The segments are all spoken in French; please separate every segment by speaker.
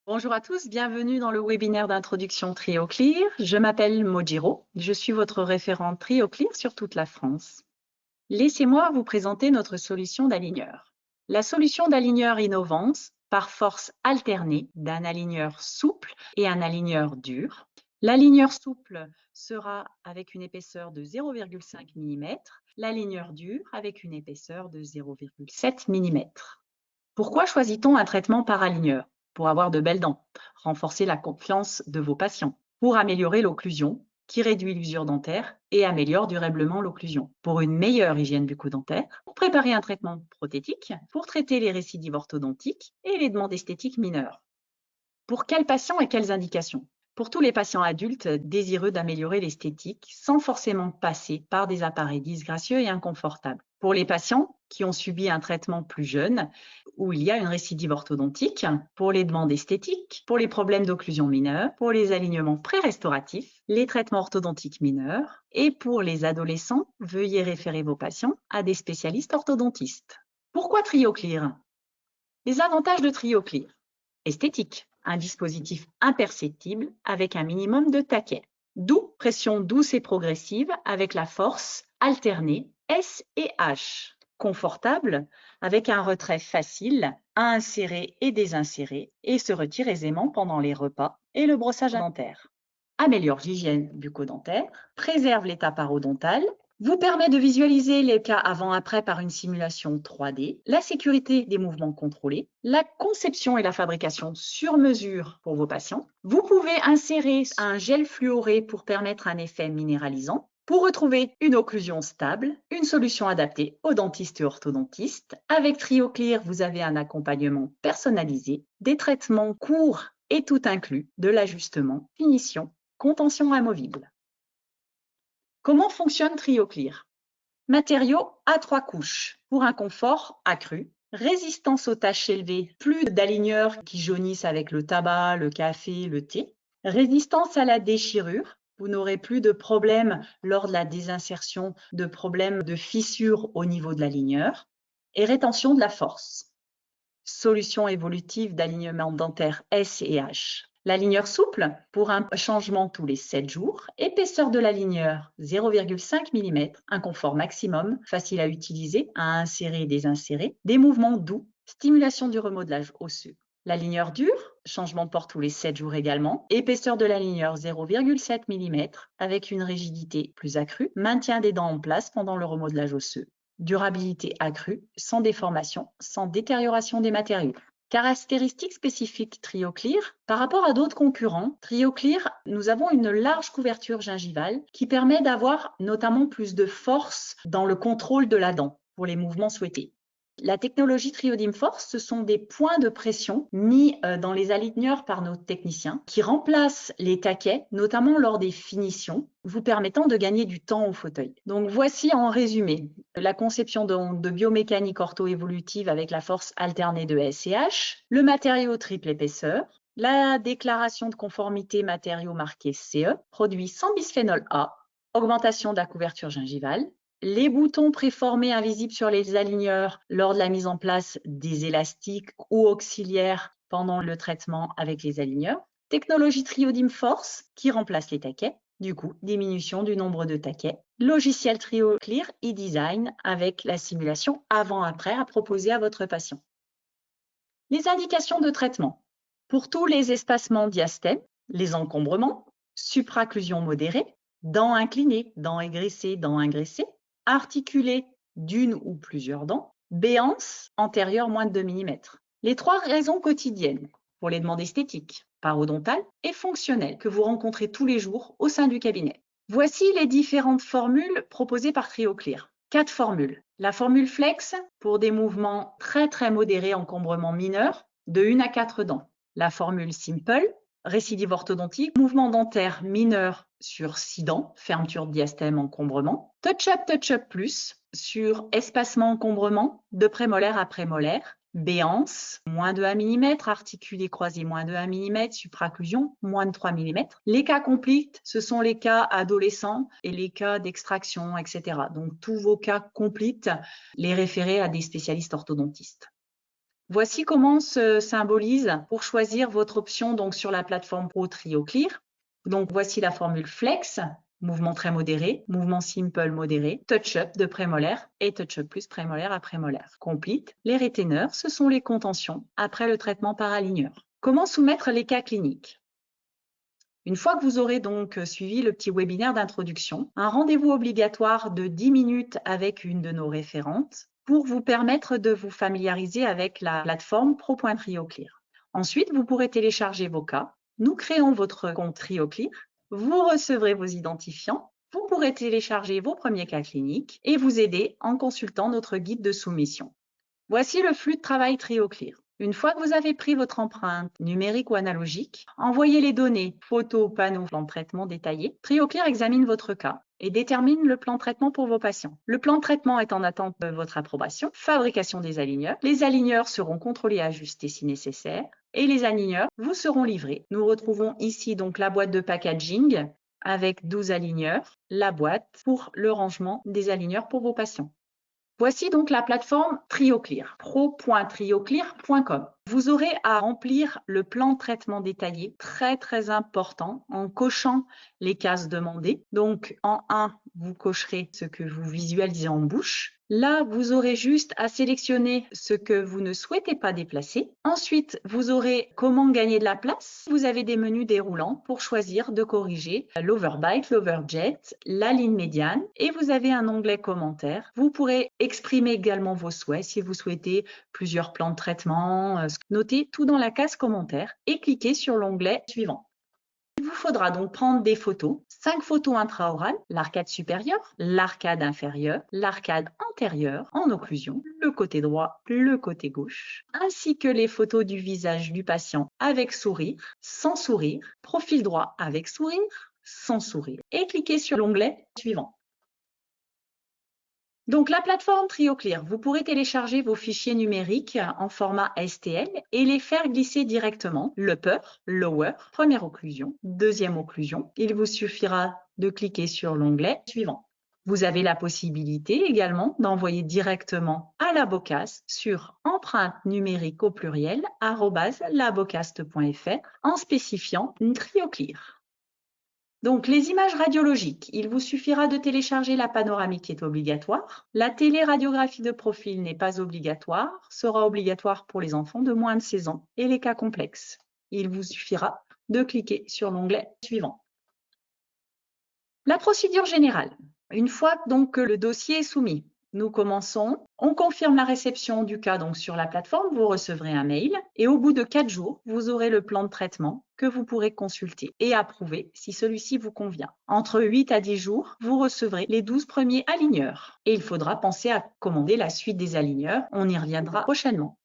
Speaker 1: Bonjour à tous, bienvenue dans le webinaire d'introduction TrioClear. Je m'appelle Mojiro, je suis votre référente TrioClear sur toute la France. Laissez-moi vous présenter notre solution d'aligneur. La solution d'aligneur innovante par force alternée d'un aligneur souple et un aligneur dur. L'aligneur souple sera avec une épaisseur de 0,5 mm, l'aligneur dur avec une épaisseur de 0,7 mm. Pourquoi choisit-on un traitement par aligneur? Pour avoir de belles dents, renforcer la confiance de vos patients, pour améliorer l'occlusion, qui réduit l'usure dentaire et améliore durablement l'occlusion, pour une meilleure hygiène bucco-dentaire, pour préparer un traitement prothétique, pour traiter les récidives orthodontiques et les demandes esthétiques mineures. Pour quels patients et quelles indications? Pour tous les patients adultes désireux d'améliorer l'esthétique sans forcément passer par des appareils disgracieux et inconfortables. Pour les patients qui ont subi un traitement plus jeune où il y a une récidive orthodontique, pour les demandes esthétiques, pour les problèmes d'occlusion mineure, pour les alignements pré-restauratifs, les traitements orthodontiques mineurs et pour les adolescents, veuillez référer vos patients à des spécialistes orthodontistes. Pourquoi TrioClear? Les avantages de TrioClear. Esthétique, un dispositif imperceptible avec un minimum de taquet. Doux, pression douce et progressive avec la force alternée S et H. Confortable, avec un retrait facile à insérer et désinsérer et se retire aisément pendant les repas et le brossage dentaire. Améliore l'hygiène bucco-dentaire, préserve l'état parodontal, vous permet de visualiser les cas avant-après par une simulation 3D, la sécurité des mouvements contrôlés, la conception et la fabrication sur mesure pour vos patients. Vous pouvez insérer un gel fluoré pour permettre un effet minéralisant. Pour retrouver une occlusion stable, une solution adaptée aux dentistes et orthodontistes. Avec TrioClear, vous avez un accompagnement personnalisé, des traitements courts et tout inclus, de l'ajustement, finition, contention amovible. Comment fonctionne TrioClear? Matériaux à 3 couches pour un confort accru, résistance aux taches élevées, plus d'aligneurs qui jaunissent avec le tabac, le café, le thé, résistance à la déchirure, vous n'aurez plus de problèmes lors de la désinsertion, de problèmes de fissures au niveau de l'aligneur, et rétention de la force. Solution évolutive d'alignement dentaire S et H. L'aligneur souple pour un changement tous les 7 jours. Épaisseur de l'aligneur 0,5 mm. Un confort maximum, facile à utiliser, à insérer et désinsérer. Des mouvements doux. Stimulation du remodelage osseux. L'aligneur dur, changement de port tous les 7 jours également. Épaisseur de l'aligneur 0,7 mm avec une rigidité plus accrue. Maintien des dents en place pendant le remodelage osseux. Durabilité accrue, sans déformation, sans détérioration des matériaux. Caractéristiques spécifiques TrioClear. Par rapport à d'autres concurrents, TrioClear, nous avons une large couverture gingivale qui permet d'avoir notamment plus de force dans le contrôle de la dent pour les mouvements souhaités. La technologie Triodim Force, ce sont des points de pression mis dans les aligneurs par nos techniciens qui remplacent les taquets, notamment lors des finitions, vous permettant de gagner du temps au fauteuil. Donc voici en résumé la conception de biomécanique ortho-évolutive avec la force alternée de S et H, le matériau triple épaisseur, la déclaration de conformité matériaux marqués CE, produit sans bisphénol A, augmentation de la couverture gingivale, les boutons préformés invisibles sur les aligneurs lors de la mise en place des élastiques ou auxiliaires pendant le traitement avec les aligneurs. Technologie Triodim Force qui remplace les taquets. Du coup, diminution du nombre de taquets. Logiciel TrioClear e-Design avec la simulation avant-après à proposer à votre patient. Les indications de traitement. Pour tous les espacements diastèmes, les encombrements, supraclusion modérée, dents inclinées, dents égressées, dents ingressées, articulées d'une ou plusieurs dents, béance antérieure moins de 2 mm. Les 3 raisons quotidiennes pour les demandes esthétiques, parodontales et fonctionnelles que vous rencontrez tous les jours au sein du cabinet. Voici les différentes formules proposées par TrioClear. 4 formules. La formule flex pour des mouvements très modérés, encombrement mineur, de 1 à 4 dents. La formule simple, récidive orthodontique, mouvement dentaire mineur sur 6 dents, fermeture de diastème, encombrement. Touch-up plus sur espacement, encombrement, de prémolaire à prémolaire. Béance, moins de 1 mm, articulé croisé, moins de 1 mm, supraclusion, moins de 3 mm. Les cas complete, ce sont les cas adolescents et les cas d'extraction, etc. Donc, tous vos cas complete, les référer à des spécialistes orthodontistes. Voici comment se symbolise pour choisir votre option donc sur la plateforme Pro TrioClear. Donc voici la formule Flex, mouvement très modéré, mouvement simple modéré, touch-up de prémolaire et touch-up plus prémolaire à prémolaire. Complete, les retainers, ce sont les contentions après le traitement par aligneur. Comment soumettre les cas cliniques? Une fois que vous aurez donc suivi le petit webinaire d'introduction, un rendez-vous obligatoire de 10 minutes avec une de nos référentes pour vous permettre de vous familiariser avec la plateforme Pro.TrioClear. Ensuite, vous pourrez télécharger vos cas. Nous créons votre compte TrioClear. Vous recevrez vos identifiants. Vous pourrez télécharger vos premiers cas cliniques et vous aider en consultant notre guide de soumission. Voici le flux de travail TrioClear. Une fois que vous avez pris votre empreinte numérique ou analogique, envoyez les données, photos, panneaux, plan de traitement détaillé. TrioClear examine votre cas et détermine le plan de traitement pour vos patients. Le plan de traitement est en attente de votre approbation, fabrication des aligneurs. Les aligneurs seront contrôlés et ajustés si nécessaire et les aligneurs vous seront livrés. Nous retrouvons ici donc la boîte de packaging avec 12 aligneurs, la boîte pour le rangement des aligneurs pour vos patients. Voici donc la plateforme TrioClear, pro.trioclear.com. Vous aurez à remplir le plan de traitement détaillé, très important, en cochant les cases demandées. Donc en 1, vous cocherez ce que vous visualisez en bouche. Là, vous aurez juste à sélectionner ce que vous ne souhaitez pas déplacer. Ensuite, vous aurez comment gagner de la place. Vous avez des menus déroulants pour choisir de corriger l'overbite, l'overjet, la ligne médiane et vous avez un onglet commentaires. Vous pourrez exprimer également vos souhaits si vous souhaitez plusieurs plans de traitement. Notez tout dans la case commentaires et cliquez sur l'onglet suivant. Il vous faudra donc prendre des photos, 5 photos intraorales, l'arcade supérieure, l'arcade inférieure, l'arcade antérieure en occlusion, le côté droit, le côté gauche, ainsi que les photos du visage du patient avec sourire, sans sourire, profil droit avec sourire, sans sourire et cliquez sur l'onglet suivant. Donc, la plateforme TrioClear, vous pourrez télécharger vos fichiers numériques en format STL et les faire glisser directement. Upper, lower, première occlusion, deuxième occlusion. Il vous suffira de cliquer sur l'onglet suivant. Vous avez la possibilité également d'envoyer directement à Labocaste sur empreinte numérique au pluriel @labocaste.fr en spécifiant TrioClear. Donc, les images radiologiques, il vous suffira de télécharger la panoramique qui est obligatoire. La téléradiographie de profil n'est pas obligatoire, sera obligatoire pour les enfants de moins de 16 ans et les cas complexes. Il vous suffira de cliquer sur l'onglet suivant. La procédure générale. Une fois donc que le dossier est soumis, nous commençons. On confirme la réception du cas donc sur la plateforme, vous recevrez un mail et au bout de 4 jours, vous aurez le plan de traitement que vous pourrez consulter et approuver si celui-ci vous convient. Entre 8 à 10 jours, vous recevrez les 12 premiers aligneurs et il faudra penser à commander la suite des aligneurs. On y reviendra prochainement.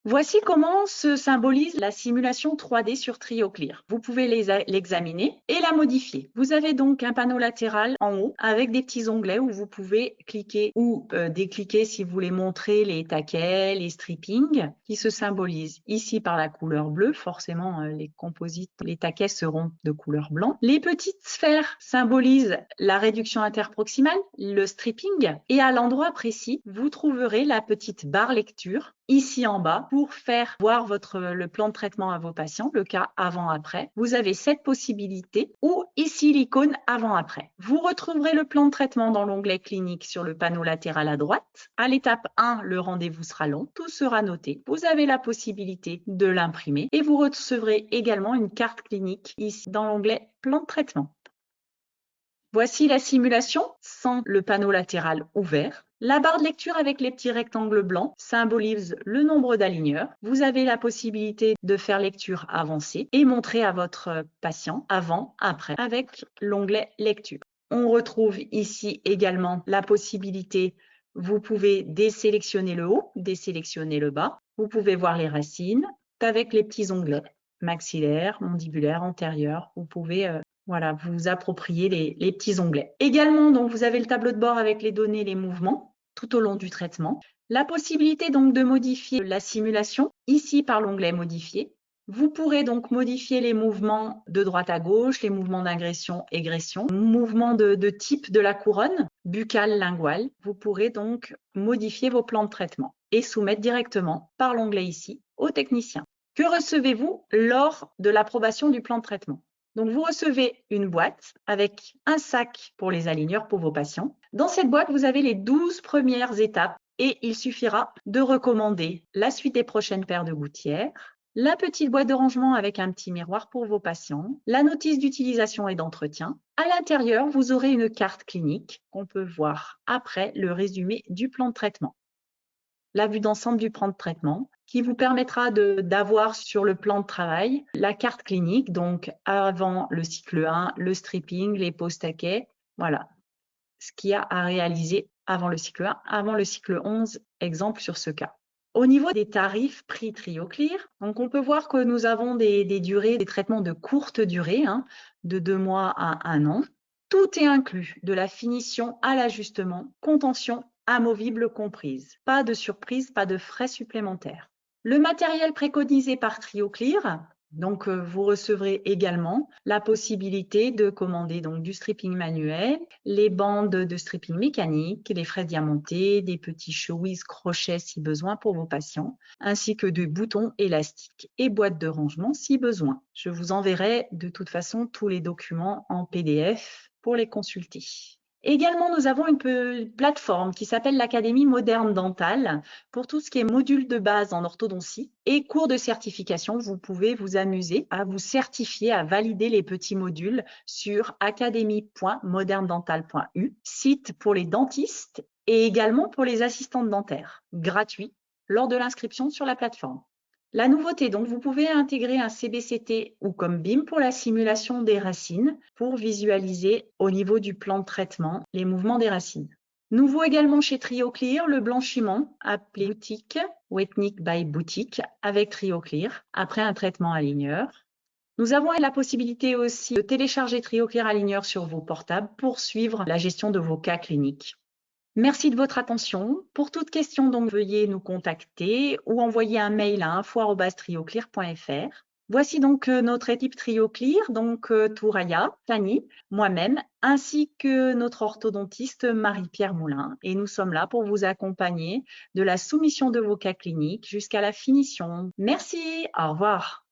Speaker 1: Voici comment se symbolise la simulation 3D sur TrioClear. Vous pouvez l'examiner et la modifier. Vous avez donc un panneau latéral en haut avec des petits onglets où vous pouvez cliquer ou décliquer si vous voulez montrer les taquets, les strippings qui se symbolisent ici par la couleur bleue. Forcément, les composites, les taquets seront de couleur blanc. Les petites sphères symbolisent la réduction interproximale, le stripping et à l'endroit précis, vous trouverez la petite barre lecture ici en bas pour faire voir le plan de traitement à vos patients, le cas avant-après. Vous avez cette possibilité ou ici l'icône avant-après. Vous retrouverez le plan de traitement dans l'onglet clinique sur le panneau latéral à droite. À l'étape 1, le rendez-vous sera long, tout sera noté. Vous avez la possibilité de l'imprimer et vous recevrez également une carte clinique ici dans l'onglet plan de traitement. Voici la simulation sans le panneau latéral ouvert. La barre de lecture avec les petits rectangles blancs symbolise le nombre d'aligneurs. Vous avez la possibilité de faire lecture avancée et montrer à votre patient avant, après, avec l'onglet lecture. On retrouve ici également la possibilité, vous pouvez désélectionner le haut, désélectionner le bas. Vous pouvez voir les racines avec les petits onglets maxillaire, mandibulaire, antérieur. Vous pouvez voilà, vous appropriez les petits onglets. Également, donc, vous avez le tableau de bord avec les données, les mouvements tout au long du traitement. La possibilité donc de modifier la simulation ici par l'onglet modifier. Vous pourrez donc modifier les mouvements de droite à gauche, les mouvements d'ingression, égression, mouvements de type de la couronne, buccale, linguale. Vous pourrez donc modifier vos plans de traitement et soumettre directement par l'onglet ici au technicien. Que recevez-vous lors de l'approbation du plan de traitement? Donc, vous recevez une boîte avec un sac pour les aligneurs pour vos patients. Dans cette boîte, vous avez les 12 premières étapes et il suffira de recommander la suite des prochaines paires de gouttières, la petite boîte de rangement avec un petit miroir pour vos patients, la notice d'utilisation et d'entretien. À l'intérieur, vous aurez une carte clinique qu'on peut voir après le résumé du plan de traitement. La vue d'ensemble du plan de traitement qui vous permettra d'avoir sur le plan de travail la carte clinique, donc avant le cycle 1, le stripping, les post-taquets, voilà, ce qu'il y a à réaliser avant le cycle 1, avant le cycle 11, exemple sur ce cas. Au niveau des tarifs prix TrioClear, donc on peut voir que nous avons des durées, des traitements de courte durée, de 2 mois à 1 an. Tout est inclus, de la finition à l'ajustement, contention amovible comprise. Pas de surprise, pas de frais supplémentaires. Le matériel préconisé par TrioClear, donc vous recevrez également la possibilité de commander donc du stripping manuel, les bandes de stripping mécanique, les fraises diamantées, des petits chewies crochets si besoin pour vos patients, ainsi que de boutons élastiques et boîtes de rangement si besoin. Je vous enverrai de toute façon tous les documents en PDF pour les consulter. Également, nous avons une plateforme qui s'appelle l'Académie moderne dentale pour tout ce qui est module de base en orthodontie et cours de certification. Vous pouvez vous amuser à vous certifier, à valider les petits modules sur académie.modernedental.u, site pour les dentistes et également pour les assistantes dentaires, gratuit lors de l'inscription sur la plateforme. La nouveauté, donc, vous pouvez intégrer un CBCT ou comme BIM pour la simulation des racines pour visualiser au niveau du plan de traitement les mouvements des racines. Nouveau également chez TrioClear, le blanchiment appelé boutique ou ethnique by boutique avec TrioClear après un traitement aligneur. Nous avons la possibilité aussi de télécharger TrioClear aligneur sur vos portables pour suivre la gestion de vos cas cliniques. Merci de votre attention. Pour toute question, donc, veuillez nous contacter ou envoyer un mail à info@trioclear.fr. Voici donc notre équipe TrioClear, donc Touraya, Fanny, moi-même, ainsi que notre orthodontiste Marie-Pierre Moulin. Et nous sommes là pour vous accompagner de la soumission de vos cas cliniques jusqu'à la finition. Merci, au revoir.